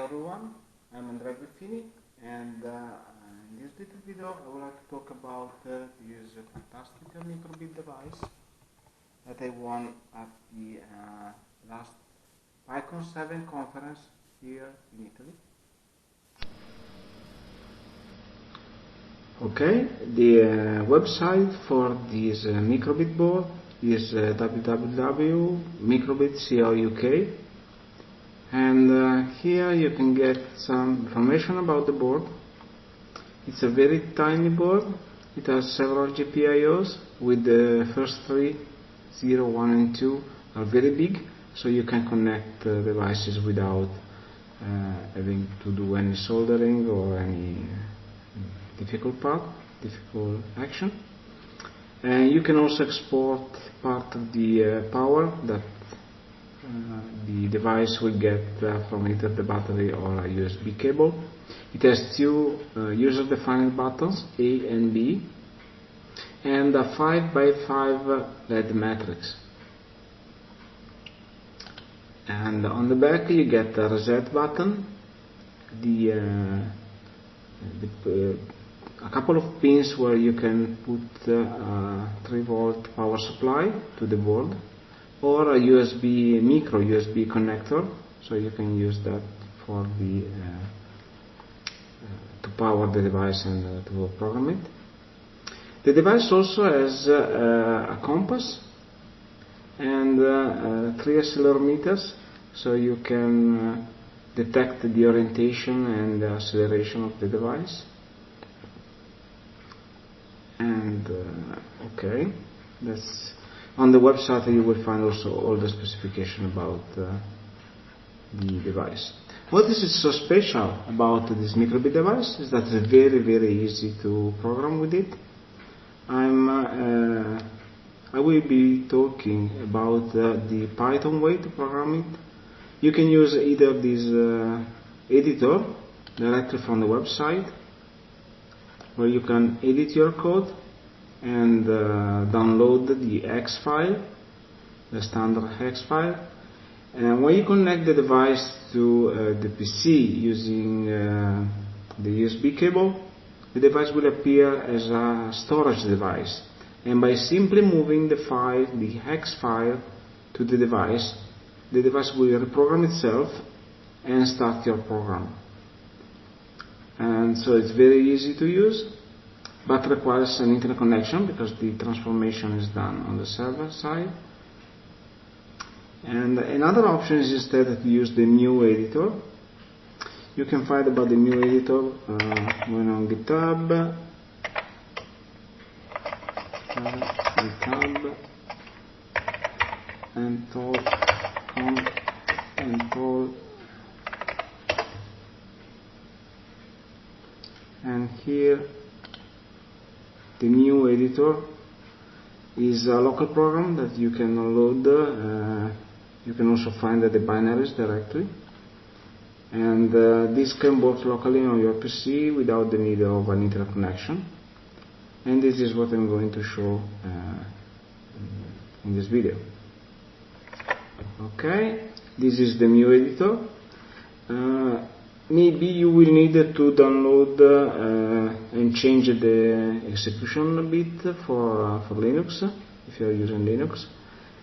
everyone, I'm Andrea Griffini, and in this little video I would like to talk about this fantastic microbit device that I won at the last PyCon 7 conference here in Italy. Okay, the website for this microbit board is www.microbit.co.uk, and here you can get some information about the board. It's a very tiny board. It has several GPIOs, with the first three, 0, 1 and 2 are very big, so you can connect devices without having to do any soldering or any difficult action. And you can also export part of the power that the device will get from either the battery or a USB cable. It has two user-defined buttons, A and B, and a 5x5 LED matrix. And on the back you get a reset button, a couple of pins where you can put a 3-volt power supply to the board, or a micro USB connector, so you can use that for to power the device and to program it. The device also has a compass and 3 accelerometers, so you can detect the orientation and the acceleration of the device. And okay, that's on the website. You will find also all the specification about the device. What is so special about this microbit device is that it's very easy to program with it. I will be talking about the Python way to program it. You can use either this editor directly from the website, where you can edit your code and download the hex file, the standard hex file. And when you connect the device to the PC using the USB cable, the device will appear as a storage device. And by simply moving the hex file to the device will reprogram itself and start your program. And so it's very easy to use, but requires an internet connection because the transformation is done on the server side. And another option is instead to use the new editor. You can find about the new editor when on GitHub, and and here the new editor is a local program that you can load. You can also find the binaries directly, and this can work locally on your PC without the need of an internet connection. And this is what I'm going to show in this video. Okay, this is the new editor. Maybe you will need to download and change the execution a bit for Linux, if you are using Linux.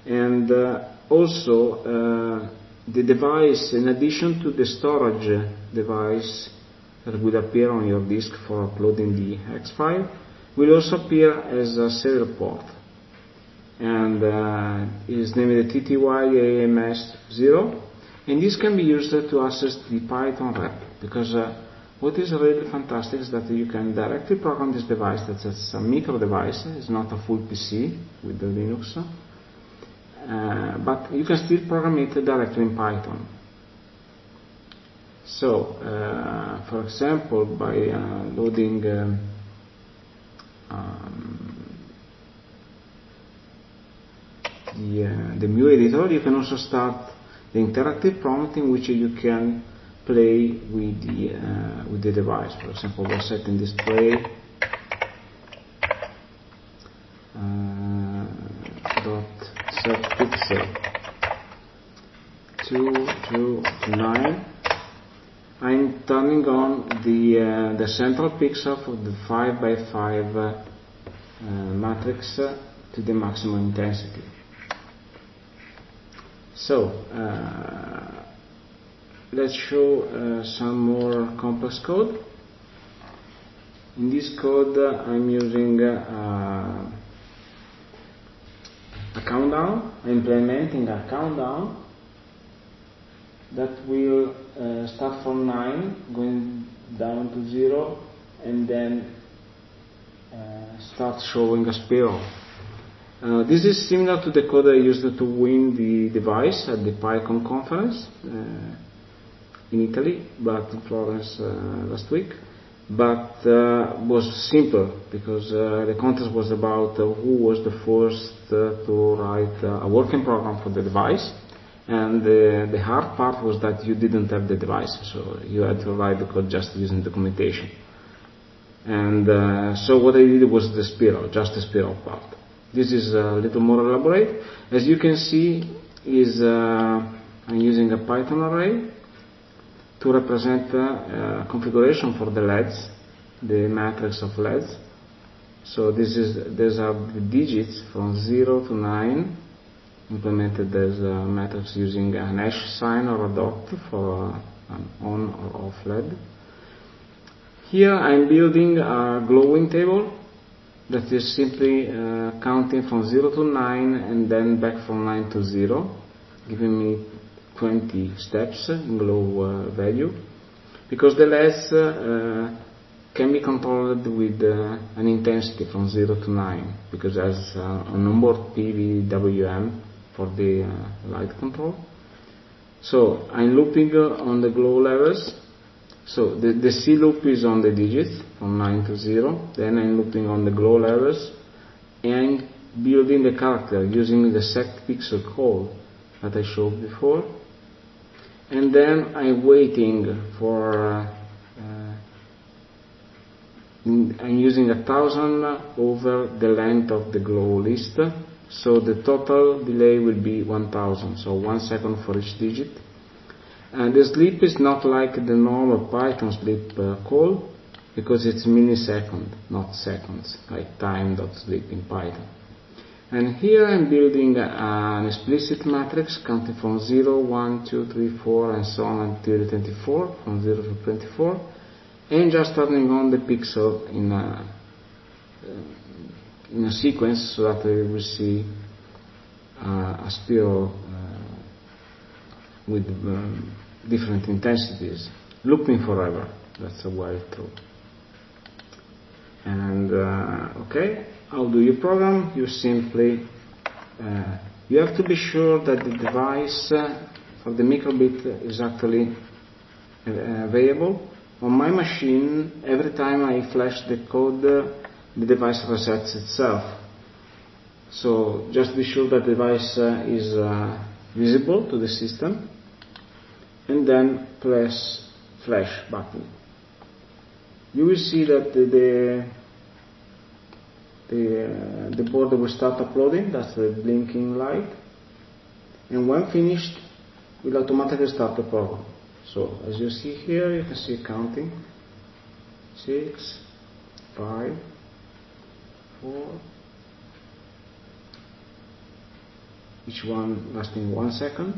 And also the device, in addition to the storage device that will appear on your disk for uploading the hex file, will also appear as a serial port, and is named the TTY-AMS0, and this can be used to access the Python rep, because what is really fantastic is that you can directly program this device. That's a micro device, it's not a full PC with the Linux, but you can still program it directly in Python. So for example, by loading the new editor, you can also start the interactive prompt in which you can play with the device. For example, we're setting display dot set pixel to 9. I'm turning on the central pixel for the 5 by 5 matrix to the maximum intensity. So let's show some more complex code. In this code I'm using a countdown. I'm implementing a countdown that will start from 9, going down to 0, and then start showing a spiral. This is similar to the code I used to win the device at the PyCon conference in Italy, but in Florence last week. But was simple because the contest was about who was the first to write a working program for the device. And the hard part was that you didn't have the device, so you had to write the code just using documentation. And so what I did was the spiral, just the spiral part. This is a little more elaborate. As you can see, I'm using a Python array to represent configuration for the LEDs, the matrix of LEDs. So these are the digits from 0 to 9. Implemented as a matrix using an hash sign or a dot for an on or off LED. Here I'm building a glowing table that is simply counting from 0 to 9 and then back from 9 to 0, giving me 20 steps in glow value, because the LEDs can be controlled with an intensity from 0 to 9, because it has an onboard PWM for the light control. So I'm looping on the glow levels. So the C loop is on the digits from 9 to 0. Then I'm looping on the glow levels and building the character using the set pixel call that I showed before. And then I'm waiting for I'm using 1000 over the length of the glow list. So the total delay will be 1000, so 1 second for each digit. And the sleep is not like the normal Python sleep call, because it's millisecond, not seconds, like time.sleep in Python. And here I'm building an explicit matrix counting from 0, 1, 2, 3, 4, and so on until 24, from 0 to 24, and just turning on the pixel in a sequence so that we will see a spiral with different intensities, looping forever. That's a while through. And okay, how do you program? You simply you have to be sure that the device for the microbit is actually available. On my machine, every time I flash the code, the device resets itself. So just be sure that the device is visible to the system, and then press flash button. You will see that the board will start uploading. That's the blinking light, and when finished, will automatically start the program. So as you see here, you can see counting 6, 5, 4, each one lasting 1 second,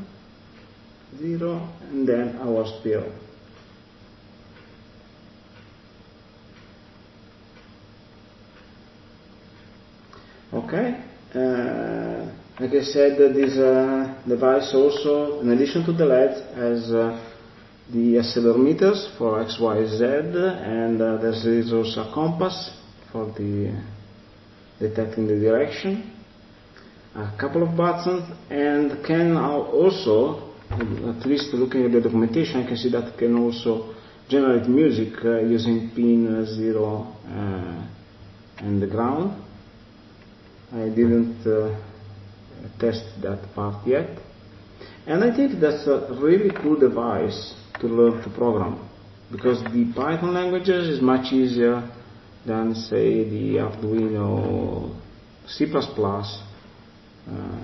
0, and then our spiral. Okay, like I said, this device also, in addition to the LED, has the accelerometers for X, Y, Z, and there is also a compass for the detecting the direction, a couple of buttons, and can also, at least looking at the documentation, I can see that can also generate music using pin 0 and the ground. I didn't test that part yet, and I think that's a really cool device to learn to program, because the Python languages is much easier than, say, the Arduino C++,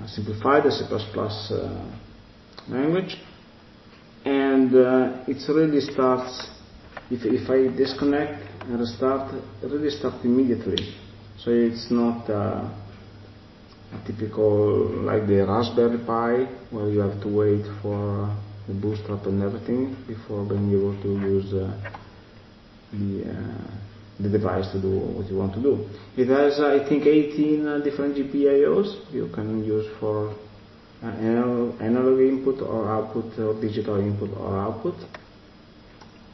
simplified C++ language. and it really starts, if I disconnect and restart, it really starts immediately. So it's not a typical like the Raspberry Pi where you have to wait for the bootstrap and everything before being able to use the device to do what you want to do. It has I think 18 different GPIOs you can use for analog input or output, or digital input or output.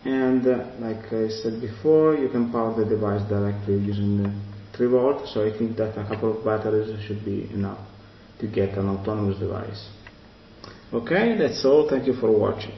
And like I said before, you can power the device directly using the 3 volt, so I think that a couple of batteries should be enough to get an autonomous device. Okay, that's all. Thank you for watching.